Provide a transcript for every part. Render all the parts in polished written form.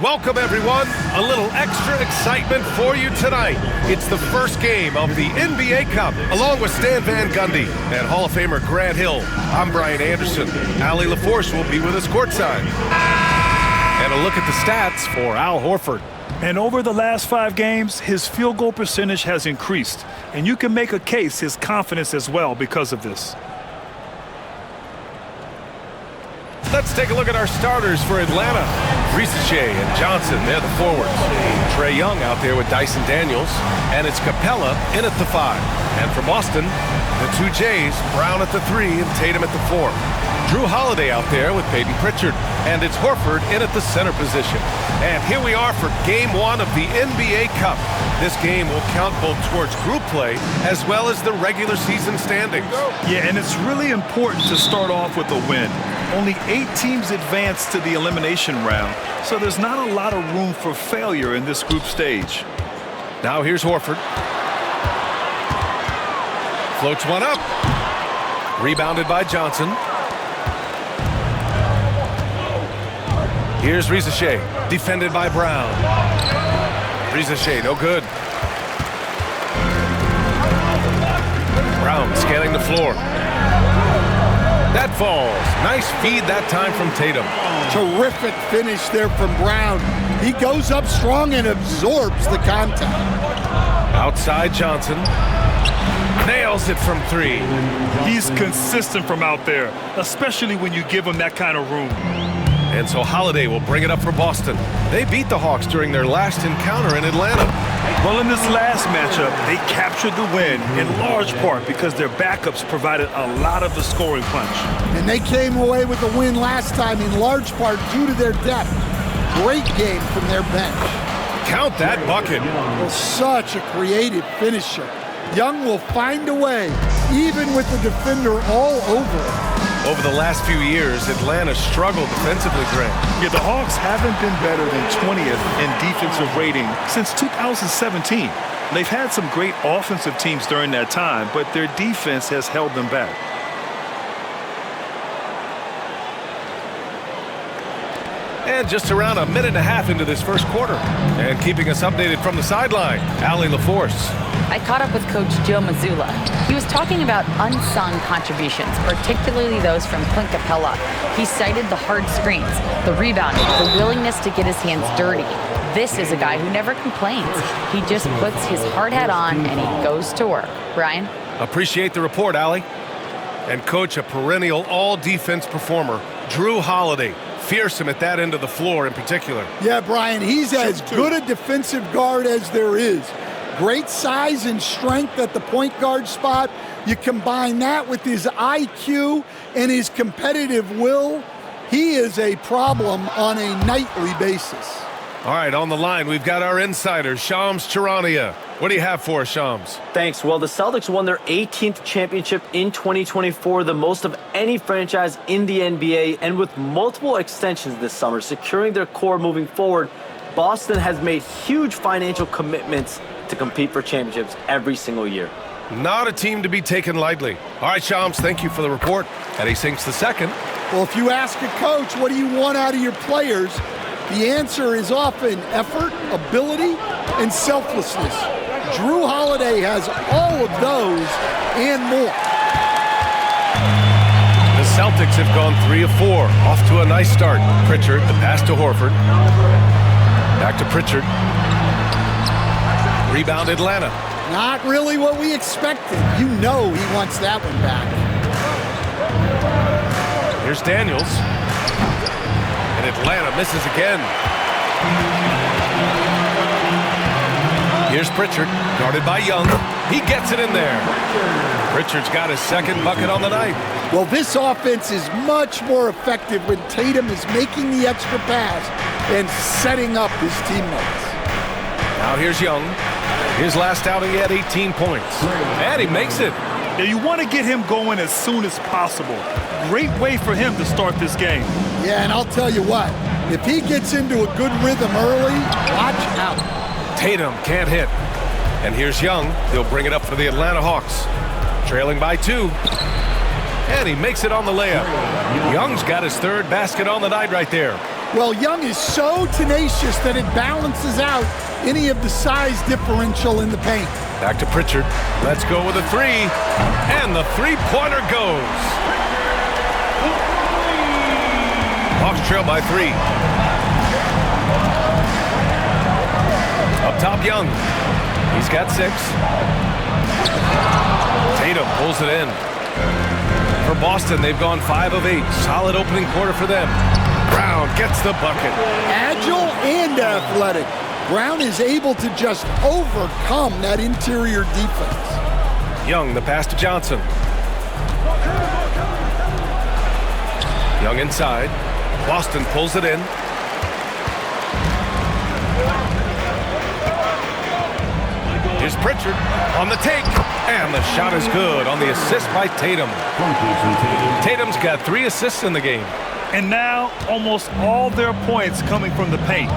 Welcome, everyone. A little extra excitement for you tonight. It's the first game of the NBA Cup, along with Stan Van Gundy and Hall of Famer Grant Hill. I'm Brian Anderson. Allie LaForce will be with us courtside. And a look at the stats for Al Horford. And over the last 5 games, his field goal percentage has increased. And you can make a case his confidence as well because of this. Let's take a look at our starters for Atlanta. Risache and Johnson, they're the forwards. Trae Young out there with Dyson Daniels. And it's Capella in at the 5. And for Boston, the 2 J's, Brown at the 3 and Tatum at the 4. Drew Holiday out there with Peyton Pritchard. And it's Horford in at the center position. And here we are for Game 1 of the NBA Cup. This game will count both towards group play as well as the regular season standings. Yeah, and it's really important to start off with a win. Only 8 teams advance to the elimination round, so there's not a lot of room for failure in this group stage. Now here's Horford. Floats one up. Rebounded by Johnson. Here's Risache, defended by Brown. Risache, no good. Brown scanning the floor. That falls. Nice feed that time from Tatum. Terrific finish there from Brown. He goes up strong and absorbs the contact. Outside Johnson. Nails it from 3. He's consistent from out there, especially when you give him that kind of room. And so Holiday will bring it up for Boston. They beat the Hawks during their last encounter in Atlanta. Well, in this last matchup, they captured the win in large part because their backups provided a lot of the scoring punch. And they came away with the win last time in large part due to their depth. Great game from their bench. Count that bucket. Well, such a creative finisher. Young will find a way, even with the defender all over him. Over the last few years, Atlanta struggled defensively, Grant. Yeah, the Hawks haven't been better than 20th in defensive rating since 2017. They've had some great offensive teams during that time, but their defense has held them back. And just around a minute and a half into this first quarter. And keeping us updated from the sideline, Allie LaForce. I caught up with Coach Joe Mazzulla. He was talking about unsung contributions, particularly those from Clint Capella. He cited the hard screens, the rebounding, the willingness to get his hands dirty. This is a guy who never complains. He just puts his hard hat on and he goes to work. Brian? Appreciate the report, Allie. And Coach, a perennial all-defense performer, Drew Holiday. Fearsome at that end of the floor in particular. Yeah, Brian, he's as good a defensive guard as there is. Great size and strength at the point guard spot. You combine that with his IQ and his competitive will, he is a problem on a nightly basis. All right, on the line, we've got our insider, Shams Charania. What do you have for us, Shams? Thanks. Well, the Celtics won their 18th championship in 2024, the most of any franchise in the NBA, and with multiple extensions this summer, securing their core moving forward, Boston has made huge financial commitments to compete for championships every single year. Not a team to be taken lightly. All right, Shams, thank you for the report. Eddie Sinks the second. Well, if you ask a coach, what do you want out of your players? The answer is often effort, ability, and selflessness. Drew Holiday has all of those and more. The Celtics have gone 3 of 4, off to a nice start. Pritchard, the pass to Horford. Back to Pritchard. Rebound Atlanta. Not really what we expected. You know he wants that one back. Here's Daniels. And Atlanta misses again. Here's Pritchard, guarded by Young. He gets it in there. Pritchard's got his second bucket on the night. Well, this offense is much more effective when Tatum is making the extra pass and setting up his teammates. Now here's Young. His last outing, he had 18 points. And he makes it. Yeah, you want to get him going as soon as possible. Great way for him to start this game. Yeah, and I'll tell you what, if he gets into a good rhythm early, watch out. Tatum can't hit. And here's Young. He'll bring it up for the Atlanta Hawks. Trailing by 2. And he makes it on the layup. Young's got his third basket on the night right there. Well, Young is so tenacious that it balances out any of the size differential in the paint. Back to Pritchard. Let's go with a three. And the three-pointer goes. Hawks trail by 3. Up top, Young. He's got 6. Tatum pulls it in. For Boston, they've gone 5 of 8. Solid opening quarter for them. Brown gets the bucket. Agile and athletic. Brown is able to just overcome that interior defense. Young, the pass to Johnson. Young inside. Boston pulls it in. Here's Pritchard on the take. And the shot is good on the assist by Tatum. Tatum's got 3 assists in the game. And now almost all their points coming from the paint.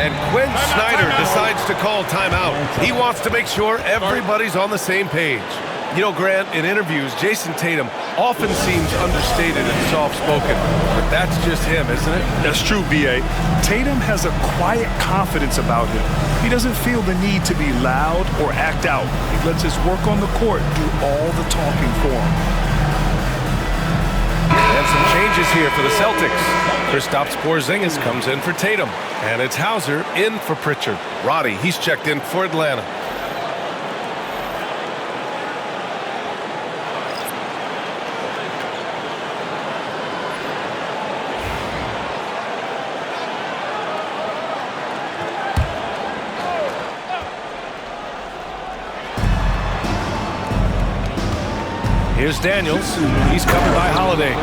And Quinn Snyder decides to call timeout. He wants to make sure everybody's on the same page. You know, Grant, in interviews, Jason Tatum often seems understated and soft-spoken. But that's just him, isn't it? That's true, B.A. Tatum has a quiet confidence about him. He doesn't feel the need to be loud or act out. He lets his work on the court do all the talking for him. And some changes here for the Celtics. Kristaps Porzingis comes in for Tatum. And it's Hauser in for Pritchard. Roddy, he's checked in for Atlanta. Here's Daniels. He's covered by Holiday.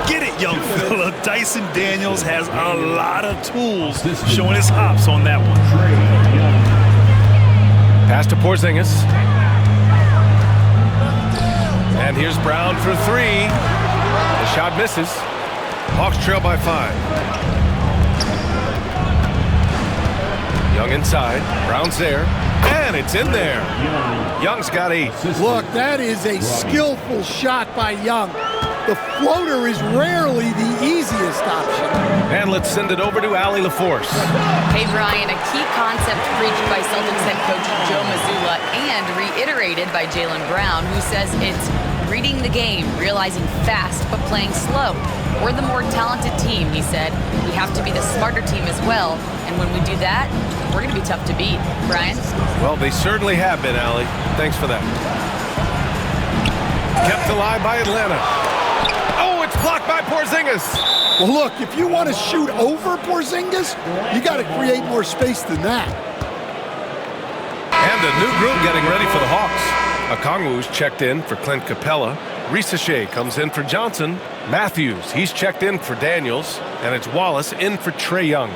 Get it, young fella. Dyson Daniels has a lot of tools, showing his hops on that one. Pass to Porzingis. And here's Brown for 3. The shot misses. Hawks trail by 5. Young inside. Brown's there. And it's in there. Young's got 8. Look, that is a skillful shot by Young. The floater is rarely the easiest option. And let's send it over to Allie LaForce. Hey, Brian, a key concept preached by Celtics head coach Joe Mazzulla and reiterated by Jaylen Brown, who says it's reading the game, realizing fast but playing slow. We're the more talented team, he said. We have to be the smarter team as well. And when we do that, we're going to be tough to beat. Brian? Well, they certainly have been, Allie. Thanks for that. Kept alive by Atlanta. Oh, it's blocked by Porzingis. Well, look, if you want to shoot over Porzingis, you got to create more space than that. And a new group getting ready for the Hawks. Okongwu's checked in for Clint Capella. Risache comes in for Johnson. Matthews, he's checked in for Daniels. And it's Wallace in for Trae Young.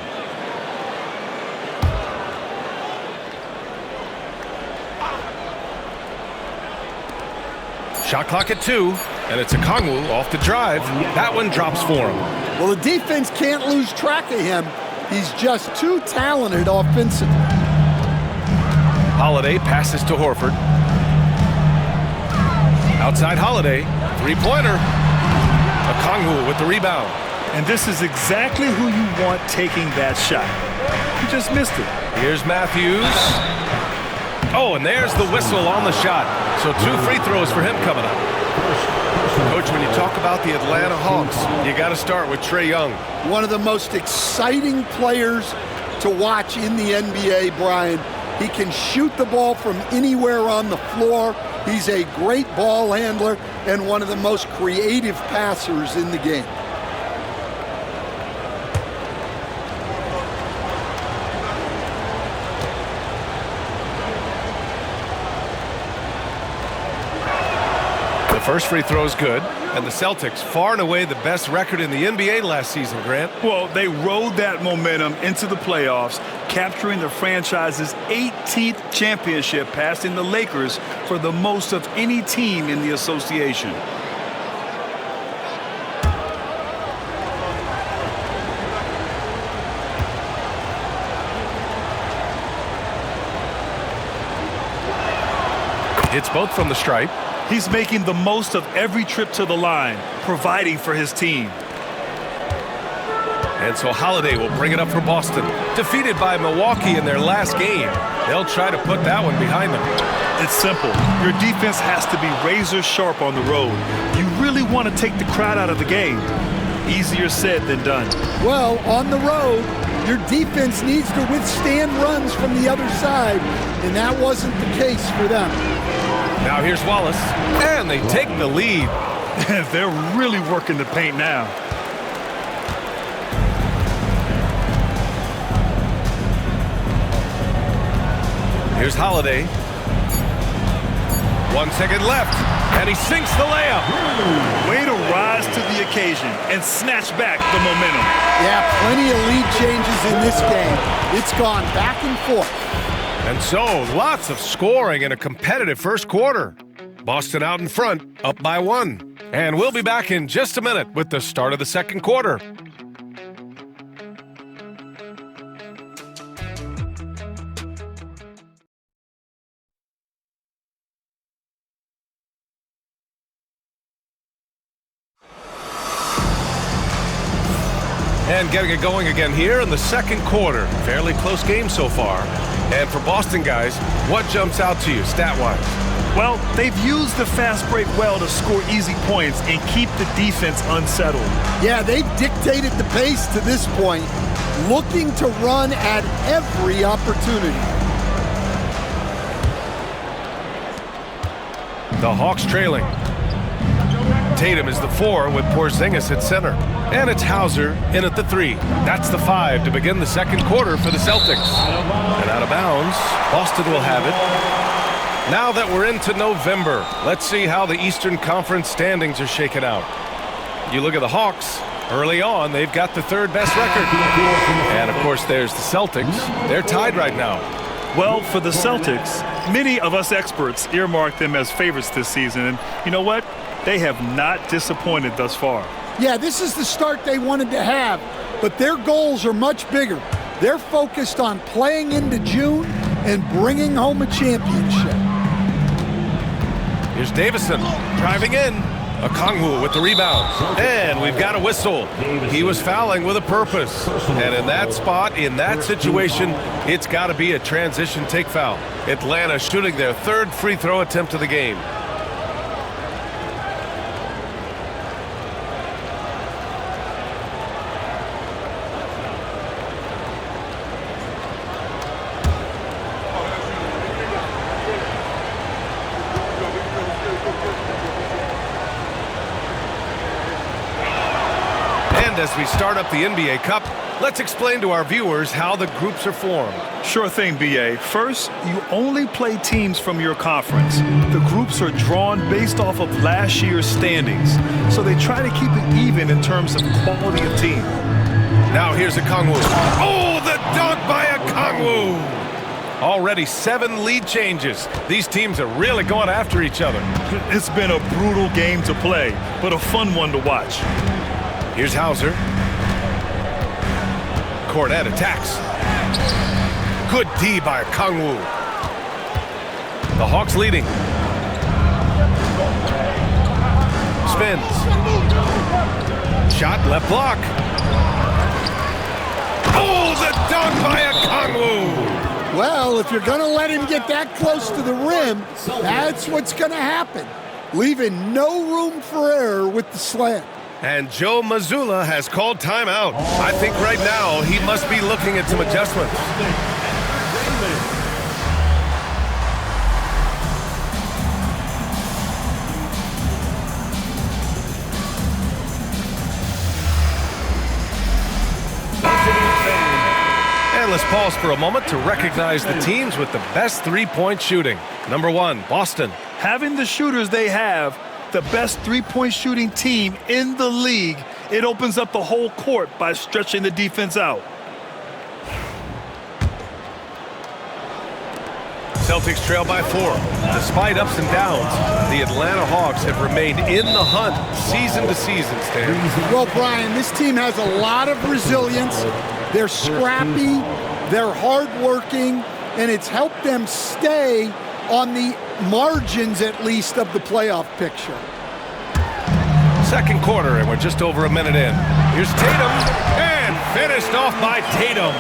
Shot clock at 2, and it's Okongwu off the drive. That one drops for him. Well, the defense can't lose track of him. He's just too talented offensively. Holiday passes to Horford. Outside Holiday, 3-pointer. Okongwu with the rebound. And this is exactly who you want taking that shot. He just missed it. Here's Matthews. Oh, and there's the whistle on the shot. So 2 free throws for him coming up. Coach, when you talk about the Atlanta Hawks, you got to start with Trae Young. One of the most exciting players to watch in the NBA, Brian. He can shoot the ball from anywhere on the floor. He's a great ball handler and one of the most creative passers in the game. The first free throw is good, and the Celtics far and away the best record in the NBA last season, Grant. Well, they rode that momentum into the playoffs, capturing the franchise's 18th championship, passing the Lakers for the most of any team in the association. Hits both from the stripe. He's making the most of every trip to the line, providing for his team. And so Holiday will bring it up for Boston. Defeated by Milwaukee in their last game, they'll try to put that one behind them. It's simple. Your defense has to be razor sharp on the road. You really want to take the crowd out of the game. Easier said than done. Well, on the road, your defense needs to withstand runs from the other side, and that wasn't the case for them. Now here's Wallace, and they take the lead. They're really working the paint now. Here's Holiday. 1 second left, and he sinks the layup. Way to rise to the occasion and snatch back the momentum. Yeah, plenty of lead changes in this game. It's gone back and forth. And so, lots of scoring in a competitive first quarter. Boston out in front, up by 1. And we'll be back in just a minute with the start of the second quarter. And getting it going again here in the second quarter. Fairly close game so far. And for Boston guys, what jumps out to you stat-wise? Well, they've used the fast break well to score easy points and keep the defense unsettled. Yeah, they've dictated the pace to this point, looking to run at every opportunity. The Hawks trailing. Tatum is the 4 with Porzingis at center. And it's Hauser in at the 3. That's the 5 to begin the second quarter for the Celtics. And out of bounds, Boston will have it. Now that we're into November, let's see how the Eastern Conference standings are shaken out. You look at the Hawks. Early on, they've got the 3rd best record. And, of course, there's the Celtics. They're tied right now. Well, for the Celtics, many of us experts earmarked them as favorites this season. And you know what? They have not disappointed thus far. Yeah, this is the start they wanted to have, but their goals are much bigger. They're focused on playing into June and bringing home a championship. Here's Davison driving in. Okongwu with the rebound. And we've got a whistle. He was fouling with a purpose. And in that spot, in that situation, it's got to be a transition take foul. Atlanta shooting their 3rd free throw attempt of the game. As we start up the NBA Cup, let's explain to our viewers how the groups are formed. Sure thing, B.A. First, you only play teams from your conference. The groups are drawn based off of last year's standings, so they try to keep it even in terms of quality of team. Now here's Okongwu. Oh, the dunk by Okongwu! Already 7 lead changes. These teams are really going after each other. It's been a brutal game to play, but a fun one to watch. Here's Hauser. Cornet attacks. Good D by Okongwu. The Hawks leading. Spins. Shot left block. Oh, the dunk by Okongwu! Well, if you're going to let him get that close to the rim, that's what's going to happen. Leaving no room for error with the slam. And Joe Mazzulla has called timeout. I think right now he must be looking at some adjustments. And let's pause for a moment to recognize the teams with the best three-point shooting. Number 1, Boston. Having the shooters they have, the best three-point shooting team in the league, it opens up the whole court by stretching the defense out. Celtics trail by 4. Despite ups and downs, the Atlanta Hawks have remained in the hunt season to season, Stan. Well, Brian, this team has a lot of resilience. They're scrappy, they're hardworking, and it's helped them stay on the margins, at least, of the playoff picture. Second quarter, and we're just over a minute in. Here's Tatum, and Finished off by Tatum.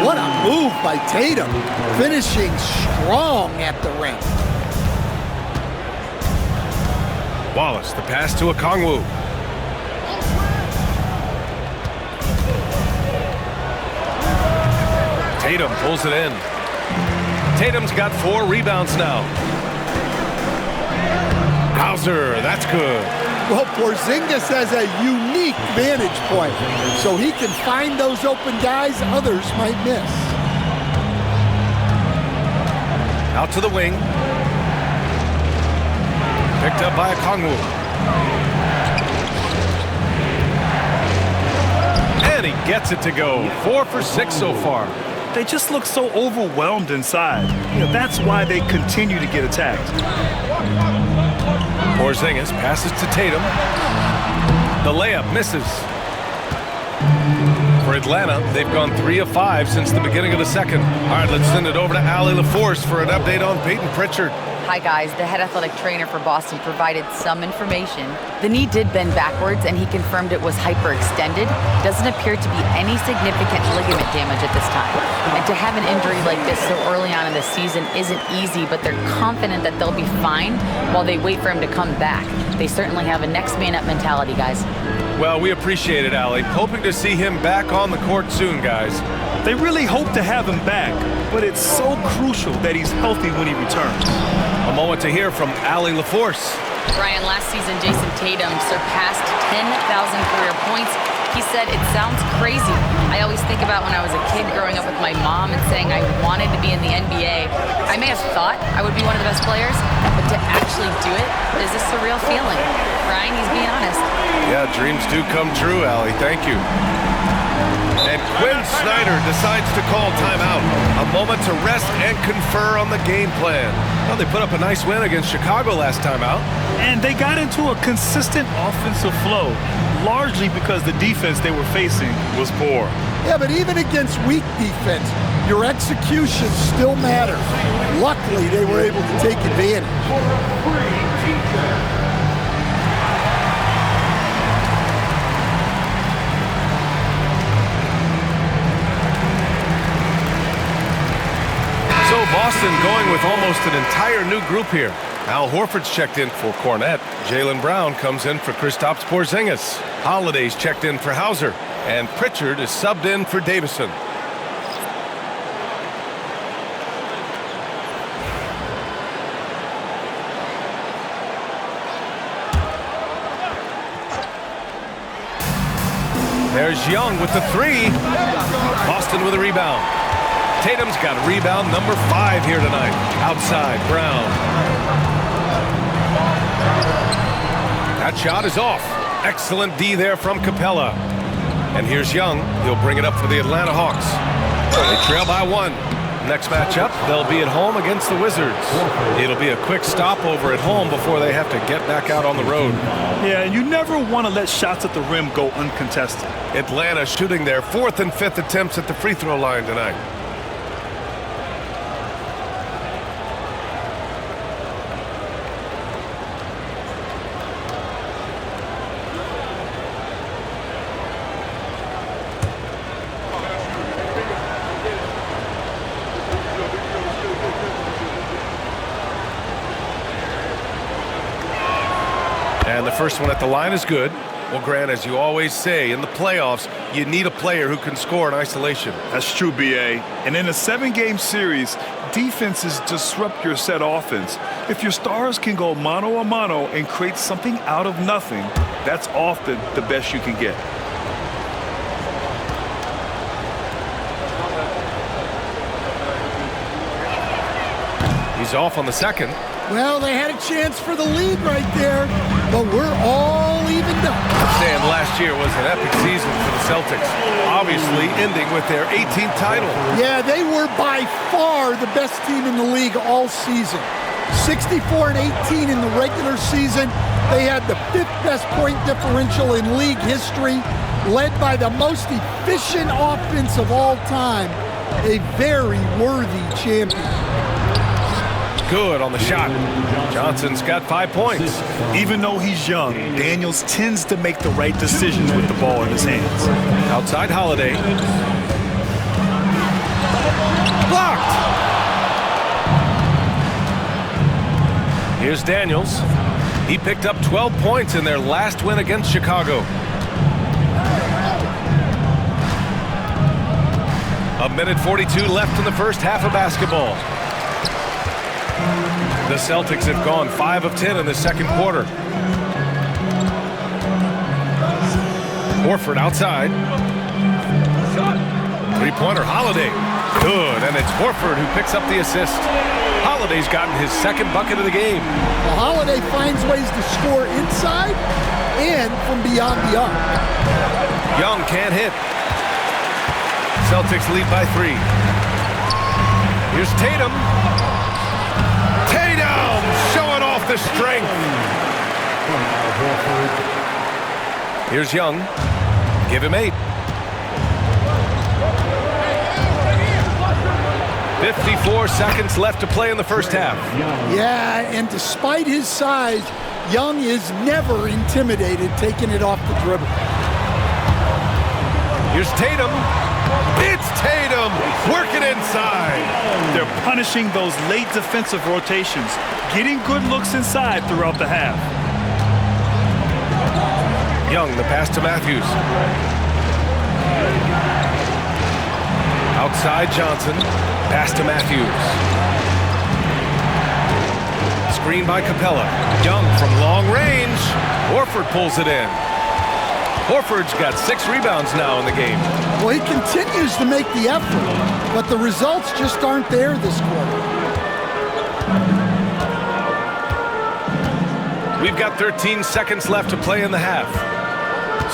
What a move by Tatum, finishing strong at the rim. Wallace, the pass to Okongwu. Tatum pulls it in. Tatum's got 4 rebounds now. Hauser, that's good. Well, Porzingis has a unique vantage point, so he can find those open guys others might miss. Out to the wing. Picked up by Okongwu. And he gets it to go. 4 for 6 so far. They just look so overwhelmed inside. That's why they continue to get attacked. Porzingis passes to Tatum. The layup misses. For Atlanta, they've gone 3 of 5 since the beginning of the second. All right, let's send it over to Allie LaForce for an update on Peyton Pritchard. Hi guys, the head athletic trainer for Boston provided some information. The knee did bend backwards and he confirmed it was hyperextended. Doesn't appear to be any significant ligament damage at this time. And to have an injury like this so early on in the season isn't easy, but they're confident that they'll be fine while they wait for him to come back. They certainly have a next man up mentality, guys. Well, we appreciate it, Allie. Hoping to see him back on the court soon, guys. They really hope to have him back, but it's so crucial that he's healthy when he returns. A moment to hear from Allie LaForce. Brian, last season, Jason Tatum surpassed 10,000 career points. He said, "It sounds crazy. I always think about when I was a kid growing up with my mom and saying I wanted to be in the NBA. I may have thought I would be one of the best players, but to actually do it is a surreal feeling." Brian, he's being honest. Yeah, dreams do come true, Allie. Thank you. And Quinn Snyder decides to call timeout. A moment to rest and confer on the game plan. Well, they put up a nice win against Chicago last time out. And they got into a consistent offensive flow, largely because the defense they were facing was poor. Yeah, but even against weak defense, your execution still matters. Luckily, they were able to take advantage. So Boston going with almost an entire new group here. Al Horford's checked in for Cornette. Jaylen Brown comes in for Kristaps Porzingis. Holiday's checked in for Hauser. And Pritchard is subbed in for Davison. There's Young with the 3. Boston with a rebound. Tatum's got rebound number 5 here tonight. Outside, Brown. That shot is off. Excellent D there from Capella. And here's Young. He'll bring it up for the Atlanta Hawks. They trail by 1. Next matchup, they'll be at home against the Wizards. It'll be a quick stopover at home before they have to get back out on the road. Yeah, and you never want to let shots at the rim go uncontested. Atlanta shooting their 4th and 5th attempts at the free throw line tonight. And the first one at the line is good. Well, Grant, as you always say, in the playoffs, you need a player who can score in isolation. That's true, B.A. And in a 7-game series, defenses disrupt your set offense. If your stars can go mano-a-mano and create something out of nothing, that's often the best you can get. He's off on the second. Well, they had a chance for the lead right there, but we're all evened up. Sam, last year was an epic season for the Celtics, obviously ending with their 18th title. Yeah, they were by far the best team in the league all season. 64 and 18 in the regular season. They had the 5th best point differential in league history, led by the most efficient offense of all time, a very worthy champion. good on the shot. Johnson's got 5 points. Even though he's young, Daniels tends to make the right decisions with the ball in his hands. Outside Holiday. Blocked! Here's Daniels. He picked up 12 points in their last win against Chicago. A minute 42 left in the first half of basketball. The Celtics have gone 5 of 10 in the second quarter. Horford outside. Three-pointer, Holiday. Good, and it's Horford who picks up the assist. Holiday's gotten his second bucket of the game. Well, Holiday finds ways to score inside and from beyond the arc. Young can't hit. Celtics lead by 3. Here's Tatum. Tatum showing off the strength. Here's Young. Give him 8. 54 seconds left to play in the first half. Yeah, and despite his size, Young is never intimidated taking it off the dribble. Here's Tatum. It's Tatum working inside. They're punishing those late defensive rotations, getting good looks inside throughout the half. Young, the pass to Matthews. Outside Johnson. Pass to Matthews. Screen by Capella. Young from long range. Horford pulls it in. Horford's got 6 rebounds now in the game. Well, he continues to make the effort, but the results just aren't there this quarter. We've got 13 seconds left to play in the half.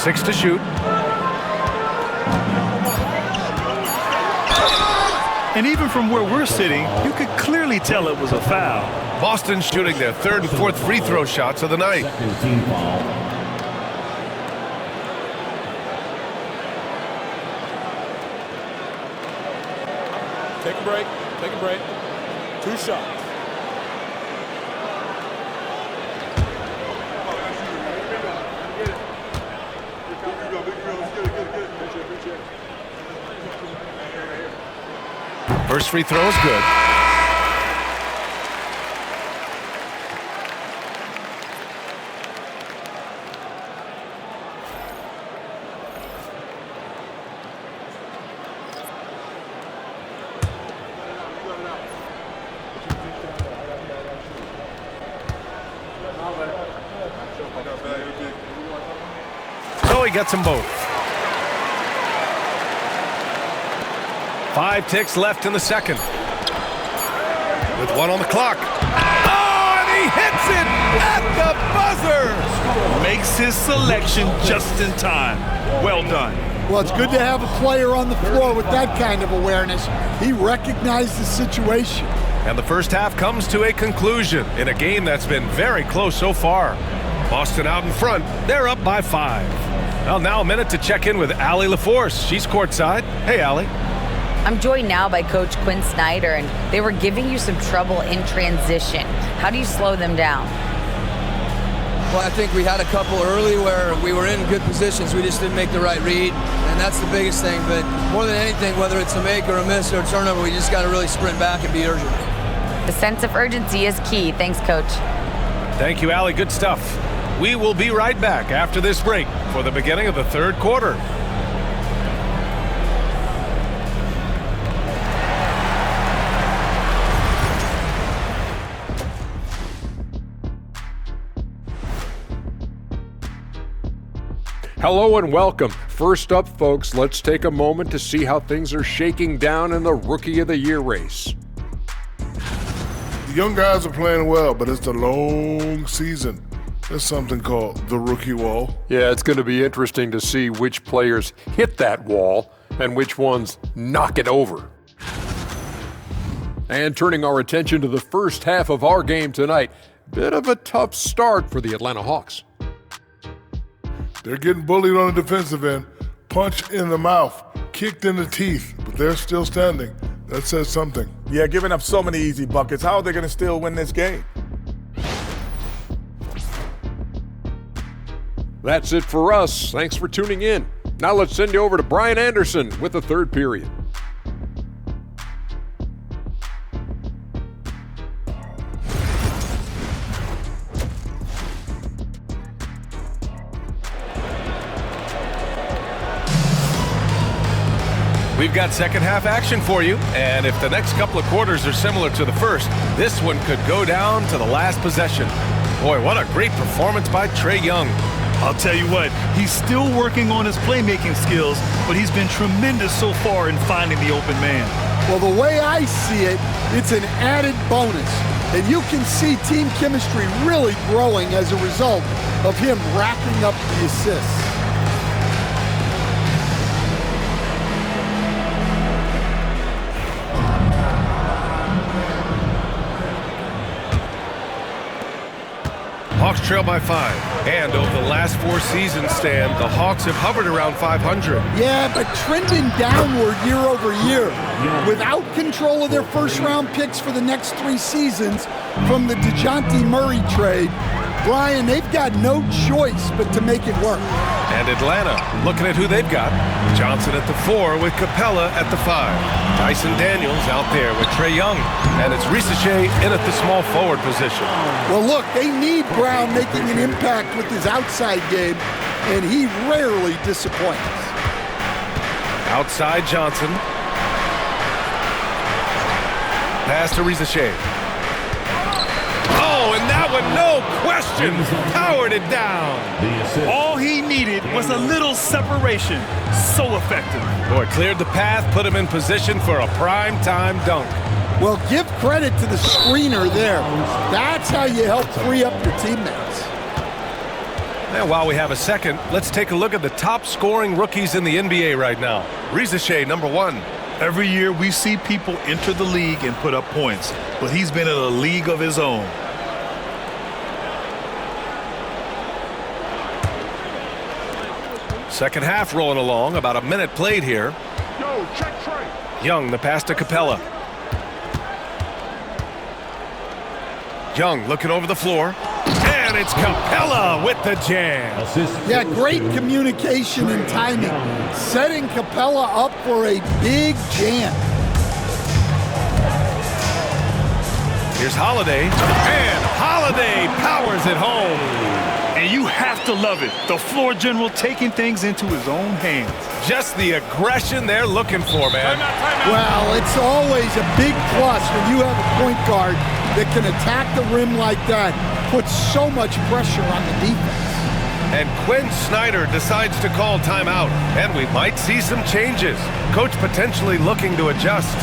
6 to shoot. And even from where we're sitting, you could clearly tell it was a foul. Boston shooting their 3rd and 4th free throw shots of the night. Team foul. Take a break. Take a break. 2 shots. First free throw is good. So he gets them both. 5 ticks left in the second. With 1 on the clock. Oh, and he hits it at the buzzer! Makes his selection just in time. Well done. Well, it's good to have a player on the floor with that kind of awareness. He recognized the situation. And the first half comes to a conclusion in a game that's been very close so far. Boston out in front. They're up by 5. Well, now a minute to check in with Allie LaForce. She's courtside. Hey, Allie. I'm joined now by Coach Quinn Snyder, and they were giving you some trouble in transition. How do you slow them down? Well, I think we had a couple early where we were in good positions. We just didn't make the right read, and that's the biggest thing. But more than anything, whether it's a make or a miss or a turnover, we just got to really sprint back and be urgent. The sense of urgency is key. Thanks, Coach. Thank you, Allie. Good stuff. We will be right back after this break for the beginning of the third quarter. Hello and welcome. First up, folks, let's take a moment to see how things are shaking down in the Rookie of the Year race. The young guys are playing well, but it's a long season. There's something called the rookie wall. Yeah, it's going to be interesting to see which players hit that wall and which ones knock it over. And turning our attention to the first half of our game tonight, bit of a tough start for the Atlanta Hawks. They're getting bullied on the defensive end, punched in the mouth, kicked in the teeth, but they're still standing. That says something. Yeah, giving up so many easy buckets. How are they going to still win this game? That's it for us. Thanks for tuning in. Now let's send you over to Brian Anderson with the third period. We've got second half action for you, and if the next couple of quarters are similar to the first, this one could go down to the last possession. Boy, what a great performance by Trae Young. I'll tell you what, he's still working on his playmaking skills, but he's been tremendous so far in finding the open man. Well, the way I see it, it's an added bonus. And you can see team chemistry really growing as a result of him racking up the assists. Hawks trail by 5. And over the last 4 seasons, Stan, the Hawks have hovered around 500. Yeah, but trending downward year over year. Without control of their first-round picks for the next 3 seasons from the DeJounte Murray trade, Brian, they've got no choice but to make it work. And Atlanta, looking at who they've got. Johnson at the 4 with Capella at the 5. Dyson Daniels out there with Trae Young. And it's Risache in at the small forward position. Well, look, they need Brown making an impact with his outside game, and he rarely disappoints. Outside Johnson. Pass to Risache. Oh, and that one, no question, powered it down. All he needed was a little separation. So effective. Boy, cleared the path, put him in position for a prime-time dunk. Well, give credit to the screener there. That's how you help free up your teammates. And while we have a second, let's take a look at the top-scoring rookies in the NBA right now. Risache, number 1. Every year we see people enter the league and put up points, but he's been in a league of his own. Second half rolling along, about a minute played here. Young, the pass to Capella. Young looking over the floor. And it's Capella with the jam. Yeah, great communication and timing. Setting Capella up for a big jam. Here's Holiday. And Holiday powers it home. And you have to love it. The floor general taking things into his own hands. Just the aggression they're looking for, man. Well, it's always a big plus when you have a point guard that can attack the rim like that, puts so much pressure on the defense. And Quinn Snyder decides to call timeout, and we might see some changes. Coach potentially looking to adjust.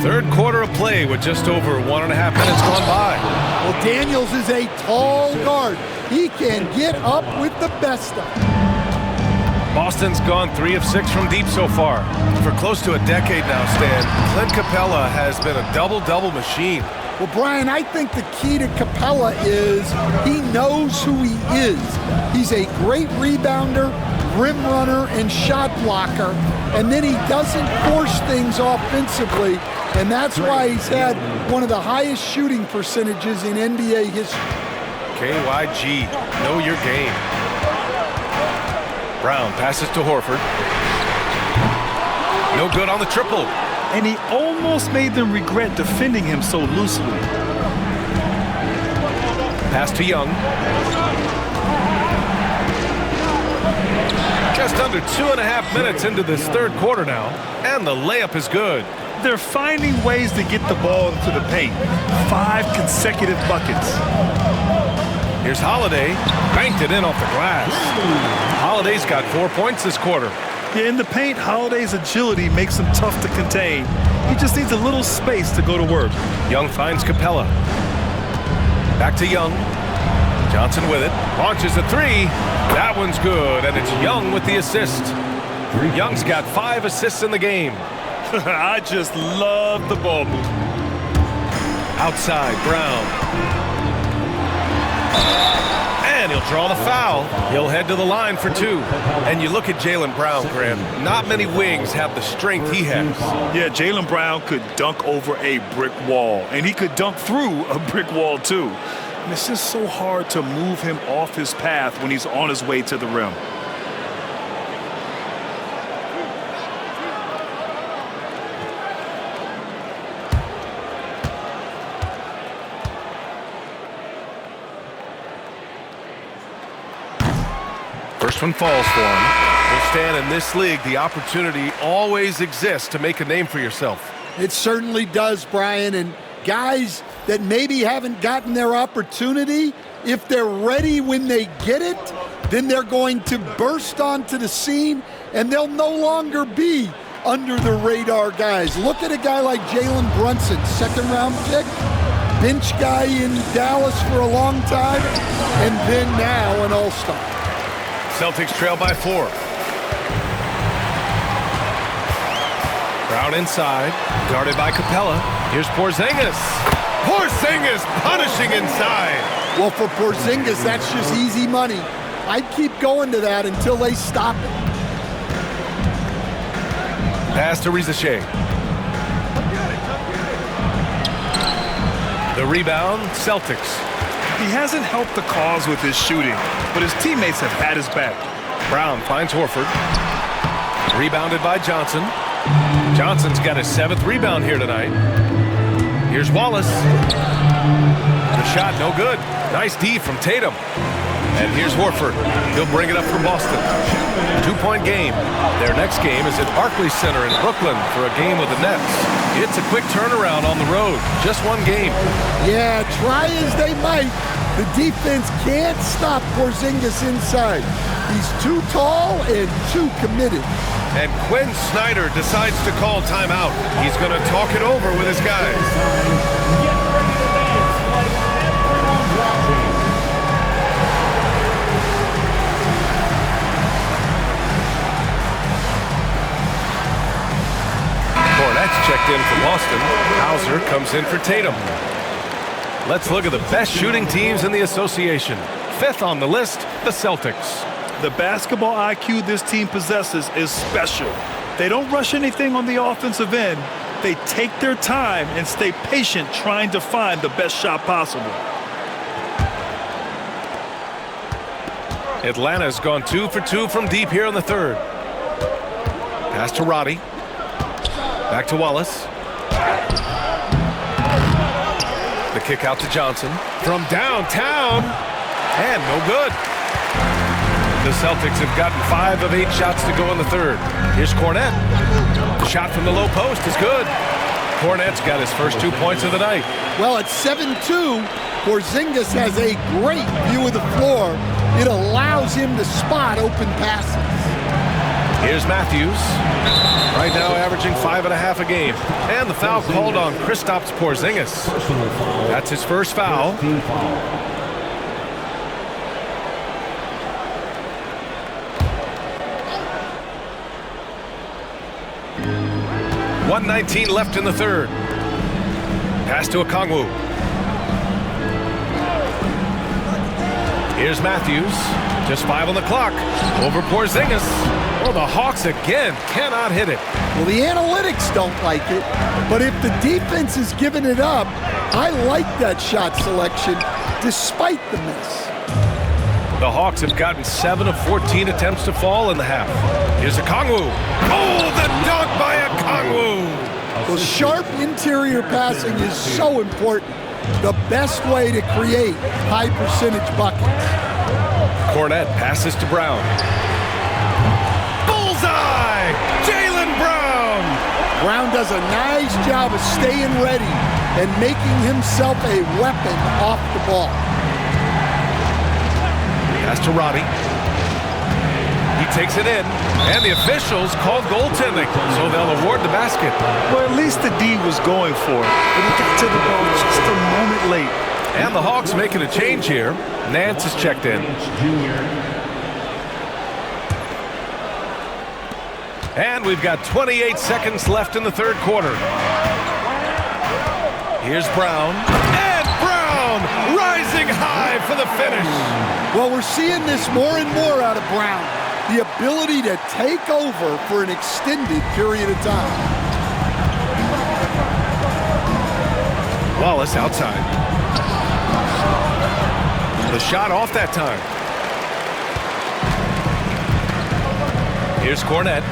Third quarter of play with just over 1.5 minutes gone by. Well, Daniels is a tall guard. He can get up with the best of them. Boston's gone 3 of 6 from deep so far. For close to a decade now, Stan, Clint Capella has been a double-double machine. Well, Brian, I think the key to Capella is he knows who he is. He's a great rebounder, rim runner, and shot blocker, and then he doesn't force things offensively, and that's why he's had one of the highest shooting percentages in NBA history. KYG, know your game. Brown passes to Horford. No good on the triple. And he almost made them regret defending him so loosely. Pass to Young. Just under 2.5 minutes into this third quarter now, and the layup is good. They're finding ways to get the ball into the paint. 5 consecutive buckets. Here's Holiday, banked it in off the glass. Holiday's got 4 points this quarter. Yeah, in the paint, Holiday's agility makes him tough to contain. He just needs a little space to go to work. Young finds Capella. Back to Young. Johnson with it. Launches a three. That one's good, and it's Young with the assist. Young's got 5 assists in the game. I just love the ball movement. Outside, Brown. And he'll draw the foul. He'll head to the line for 2. And you look at Jaylen Brown, Graham. Not many wings have the strength he has. Yeah, Jaylen Brown could dunk over a brick wall, and he could dunk through a brick wall too. And it's just so hard to move him off his path when he's on his way to the rim. First one falls for him. Well, Stan, in this league, the opportunity always exists to make a name for yourself. It certainly does, Brian. And guys that maybe haven't gotten their opportunity, if they're ready when they get it, then they're going to burst onto the scene, and they'll no longer be under the radar guys. Look at a guy like Jalen Brunson, second-round pick, bench guy in Dallas for a long time, and then now an all-star. Celtics trail by 4. Brown inside, guarded by Capella. Here's Porzingis. Porzingis punishing inside. Well, for Porzingis, that's just easy money. I'd keep going to that until they stop it. Pass to Rizachet. The rebound, Celtics. He hasn't helped the cause with his shooting, but his teammates have had his back. Brown finds Horford. Rebounded by Johnson. Johnson's got his 7th rebound here tonight. Here's Wallace. The shot no good. Nice D from Tatum. And here's Horford. He'll bring it up for Boston. 2-point game. Their next game is at Barclays Center in Brooklyn for a game with the Nets. It's a quick turnaround on the road. Just 1 game. Yeah, try as they might, the defense can't stop Porzingis inside. He's too tall and too committed. And Quinn Snyder decides to call timeout. He's going to talk it over with his guys. Cornette's checked in for Boston. Hauser comes in for Tatum. Let's look at the best shooting teams in the association. 5th on the list, the Celtics. The basketball IQ this team possesses is special. They don't rush anything on the offensive end. They take their time and stay patient trying to find the best shot possible. Atlanta's gone 2 for 2 from deep here in the 3rd. Pass to Roddy. Back to Wallace. The kick out to Johnson. From downtown. And no good. The Celtics have gotten 5 of 8 shots to go in the 3rd. Here's Cornette. The shot from the low post is good. Cornette's got his first 2 points of the night. Well, at 7-2, Porzingis has a great view of the floor. It allows him to spot open passes. Here's Matthews. Right now averaging 5.5 a game. And the foul called on Kristaps Porzingis. That's his first foul. .119 left in the 3rd. Pass to Okongwu. Here's Matthews. Just 5 on the clock. Over Porzingis. Oh, the Hawks again cannot hit it. Well, the analytics don't like it, but if the defense is giving it up, I like that shot selection despite the miss. The Hawks have gotten 7 of 14 attempts to fall in the half. Here's Okongwu. Oh, the dunk by Okongwu. Well, sharp interior passing is so important. The best way to create high percentage buckets. Cornette passes to Brown. Jaylen Brown! Brown does a nice job of staying ready and making himself a weapon off the ball. Pass to Roddy. He takes it in, and the officials called goaltending, so they'll award the basket. Well, at least the D was going for it, but he got to the ball just a moment late. And the Hawks making a change here. Nance is checked in. And we've got 28 seconds left in the third quarter. Here's Brown. And Brown rising high for the finish. Well, we're seeing this more and more out of Brown. The ability to take over for an extended period of time. Wallace outside. The shot off that time. Here's Cornette.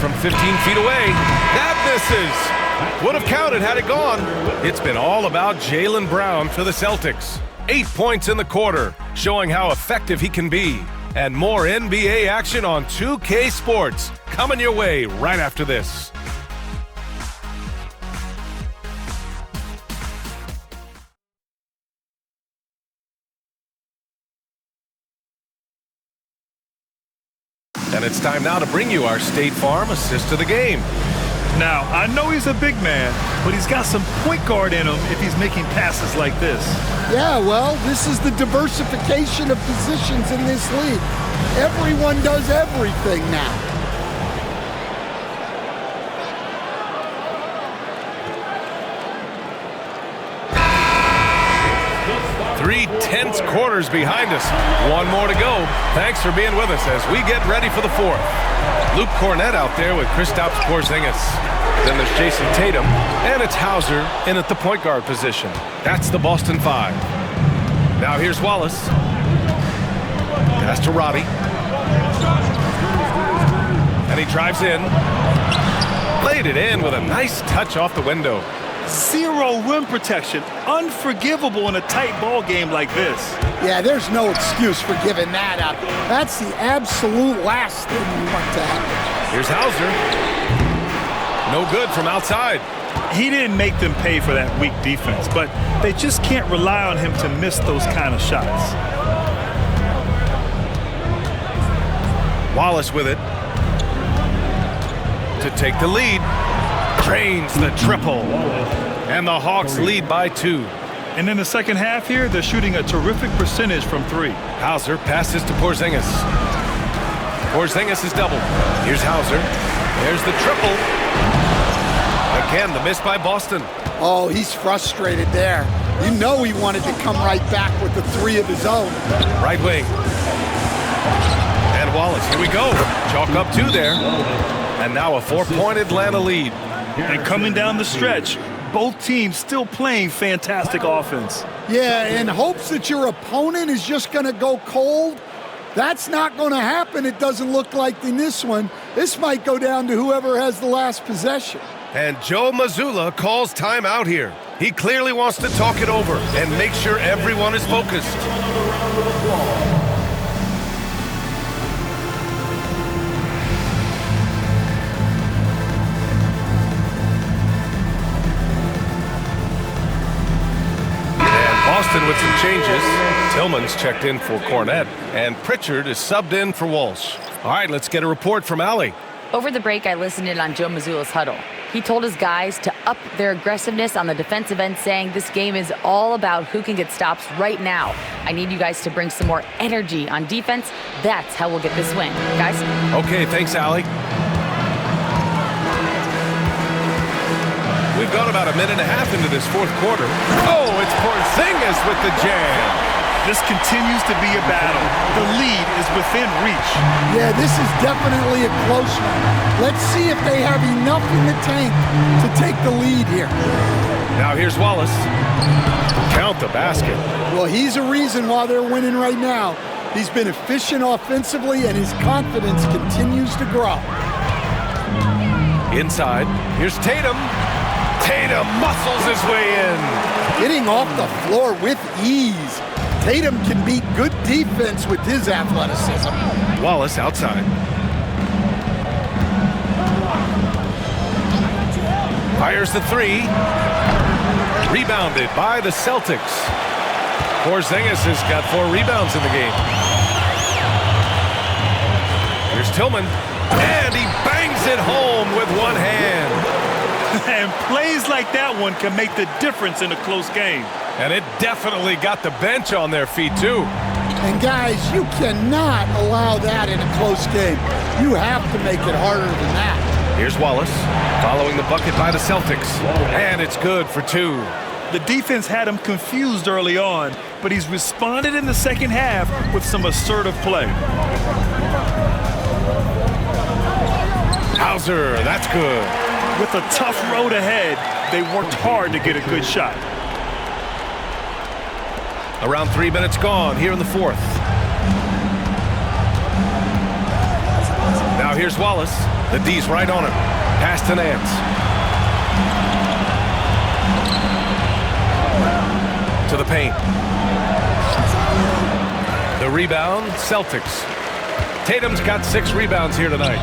From 15 feet away. That misses. Would have counted had it gone. It's been all about Jaylen Brown for the Celtics. 8 points in the quarter, showing how effective he can be. And more NBA action on 2K Sports coming your way right after this. And it's time now to bring you our State Farm assist of the game. Now, I know he's a big man, but he's got some point guard in him if he's making passes like this. Yeah, well, this is the diversification of positions in this league. Everyone does everything now. Three tense quarters behind us. One more to go. Thanks for being with us as we get ready for the fourth. Luke Cornette out there with Kristaps Porzingis. Then there's Jason Tatum, and it's Hauser in at the point guard position. That's the Boston Five. Now here's Wallace. Pass to Roddy. And he drives in. Laid it in with a nice touch off the window. Zero rim protection. Unforgivable in a tight ball game like this. Yeah, there's no excuse for giving that up. That's the absolute last thing you want to happen. Here's Hauser. No good from outside. He didn't make them pay for that weak defense, but they just can't rely on him to miss those kind of shots. Wallace with it. To take the lead. Drains the triple. And the Hawks lead by 2. And in the second half here, they're shooting a terrific percentage from 3. Hauser passes to Porzingis. Porzingis is doubled. Here's Hauser. There's the triple. Again, the miss by Boston. Oh, he's frustrated there. You know he wanted to come right back with the 3 of his own. Right wing. And Wallace, here we go. Chalk up 2 there. And now a 4-point Atlanta lead. And coming down the stretch, both teams still playing fantastic offense. Yeah, in hopes that your opponent is just going to go cold. That's not going to happen, it doesn't look like in this one. This might go down to whoever has the last possession. And Joe Mazzulla calls timeout here. He clearly wants to talk it over and make sure everyone is focused. Boston with some changes. Tillman's checked in for Cornette, and Pritchard is subbed in for Walsh. All right, let's get a report from Allie. Over the break, I listened in on Joe Mazzulla's huddle. He told his guys to up their aggressiveness on the defensive end, saying this game is all about who can get stops right now. I need you guys to bring some more energy on defense. That's how we'll get this win. Guys? Okay, thanks, Allie. We've gone about a minute and a half into this fourth quarter. Oh, it's Porzingis with the jam. This continues to be a battle. The lead is within reach. Yeah, this is definitely a close one. Let's see if they have enough in the tank to take the lead here. Now here's Wallace. Count the basket. Well, he's a reason why they're winning right now. He's been efficient offensively, and his confidence continues to grow. Inside, here's Tatum. Tatum muscles his way in. Getting off the floor with ease. Tatum can beat good defense with his athleticism. Wallace outside. Fires the three. Rebounded by the Celtics. Porzingis has got 4 rebounds in the game. Here's Tillman. And he bangs it home with one hand. And plays like that one can make the difference in a close game. And it definitely got the bench on their feet, too. And guys, you cannot allow that in a close game. You have to make it harder than that. Here's Wallace, following the bucket by the Celtics. And it's good for 2. The defense had him confused early on, but he's responded in the second half with some assertive play. Hauser, that's good. With a tough road ahead, they worked hard to get a good shot. Around 3 minutes gone here in the 4th. Now here's Wallace. The D's right on him. Pass to Nance. To the paint. The rebound, Celtics. Tatum's got 6 rebounds here tonight.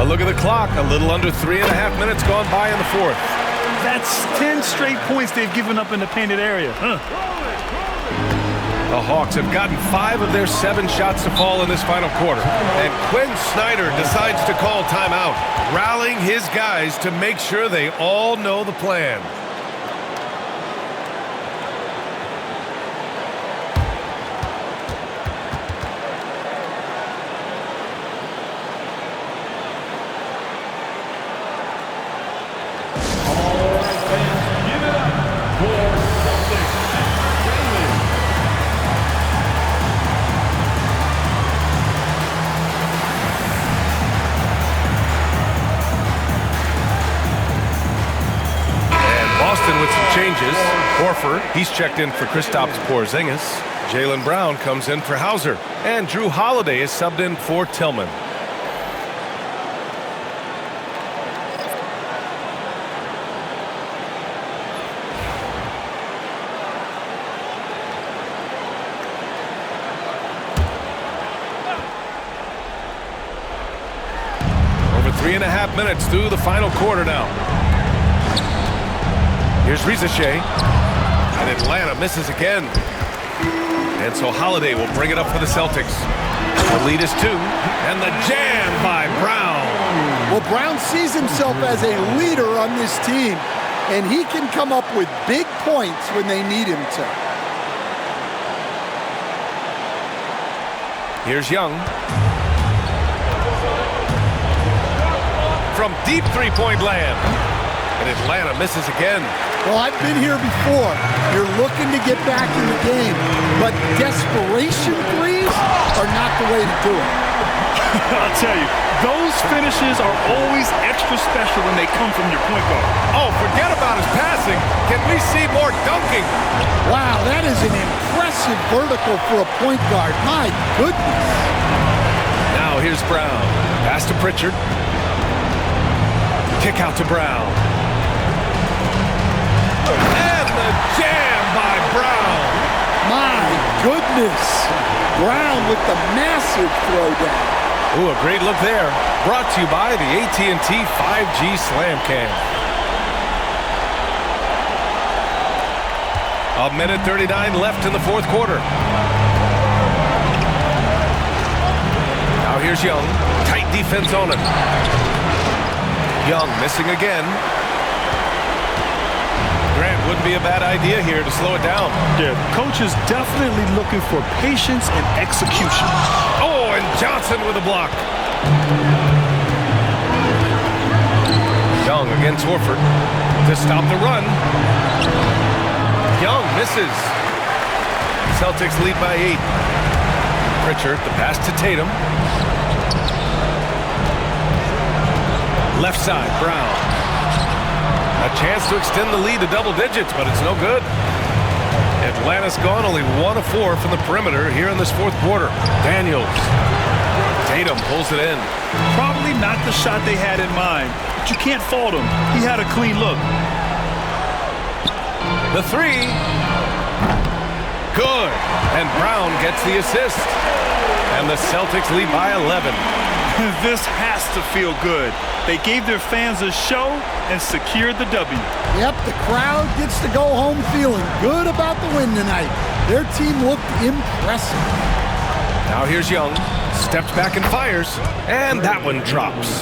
A look at the clock. A little under 3.5 minutes gone by in the 4th. That's 10 straight points they've given up in the painted area. The Hawks have gotten 5 of their 7 shots to fall in this final quarter. And Quinn Snyder decides to call timeout, rallying his guys to make sure they all know the plan. Changes. Horford, he's checked in for Kristaps Porzingis. Jaylen Brown comes in for Hauser. And Drew Holiday is subbed in for Tillman. Over 3.5 minutes through the final quarter now. Here's Rizachet, and Atlanta misses again. And so Holiday will bring it up for the Celtics. The lead is 2, and the jam by Brown. Well, Brown sees himself as a leader on this team, and he can come up with big points when they need him to. Here's Young. From deep three-point land. And Atlanta misses again. Well, I've been here before. You're looking to get back in the game, but desperation threes are not the way to do it. I'll tell you, those finishes are always extra special when they come from your point guard. Oh, forget about his passing. Can we see more dunking? Wow, that is an impressive vertical for a point guard. My goodness. Now here's Brown. Pass to Pritchard. Kick out to Brown. And the jam by Brown. My goodness. Brown with the massive throwdown. Ooh, a great look there. Brought to you by the AT&T 5G Slam Cam. 1:39 left in the 4th quarter. Now here's Young. Tight defense on him. Young missing again. Grant, wouldn't be a bad idea here to slow it down. Yeah, coach is definitely looking for patience and execution. Oh, and Johnson with a block. Young against Horford to stop the run. Young misses. Celtics lead by 8. Pritchard, the pass to Tatum. Left side, Brown. A chance to extend the lead to double digits, but it's no good. Atlanta's gone only 1 of 4 from the perimeter here in this 4th quarter. Daniels. Tatum pulls it in. Probably not the shot they had in mind, but you can't fault him. He had a clean look. The three. Good. And Brown gets the assist. And the Celtics lead by 11. This has to feel good. They gave their fans a show and secured the W. Yep, the crowd gets to go home feeling good about the win tonight. Their team looked impressive. Now here's Young. Steps back and fires. And that one drops.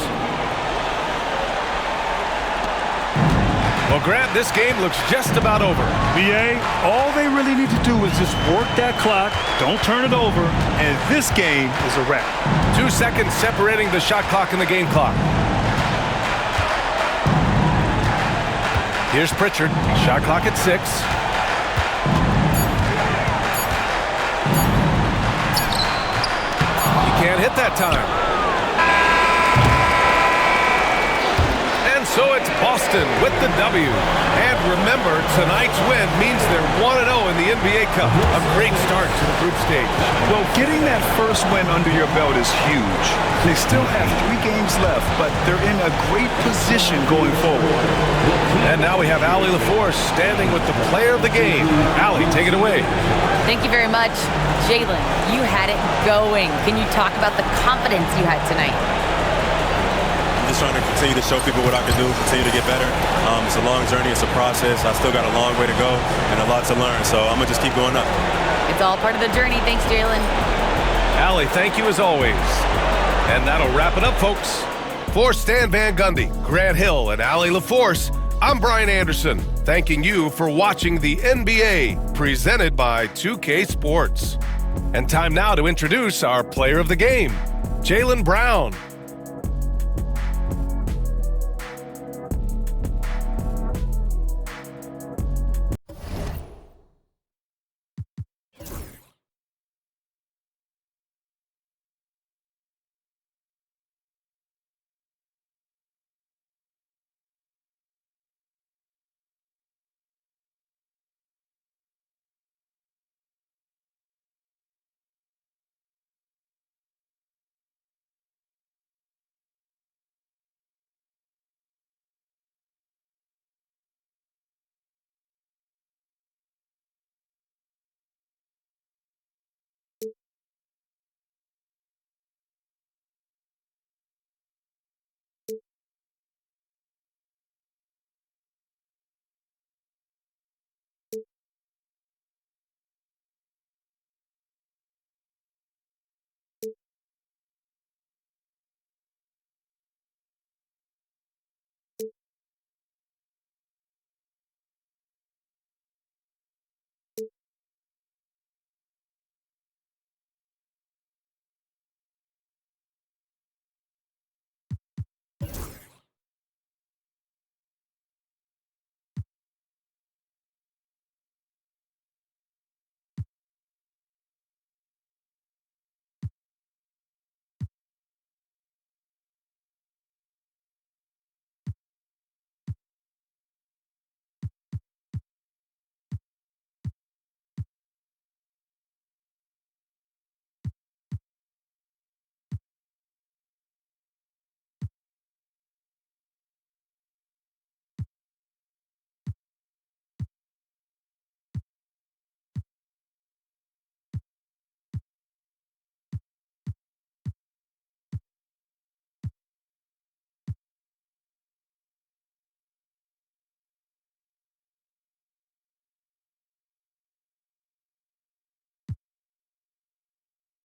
Well, Grant, this game looks just about over. BA, all they really need to do is just work that clock, don't turn it over, and this game is a wrap. 2 seconds separating the shot clock and the game clock. Here's Pritchard. Shot clock at 6. He can't hit that time. And so it's Boston with the W. And remember, tonight's win means they're 1-0 in the NBA Cup. A great start to the group stage. Well, getting that first win under your belt is huge. They still have 3 games left, but they're in a great position going forward. And now we have Allie LaForce standing with the player of the game. Allie, take it away. Thank you very much. Jalen, you had it going. Can you talk about the confidence you had tonight? I'm just trying to continue to show people what I can do, continue to get better. It's a long journey, it's a process. I still got a long way to go and a lot to learn, so I'm going to just keep going up. It's all part of the journey. Thanks, Jalen. Allie, thank you as always. And that'll wrap it up, folks. For Stan Van Gundy, Grant Hill, and Allie LaForce, I'm Brian Anderson, thanking you for watching the NBA, presented by 2K Sports. And time now to introduce our player of the game, Jaylen Brown.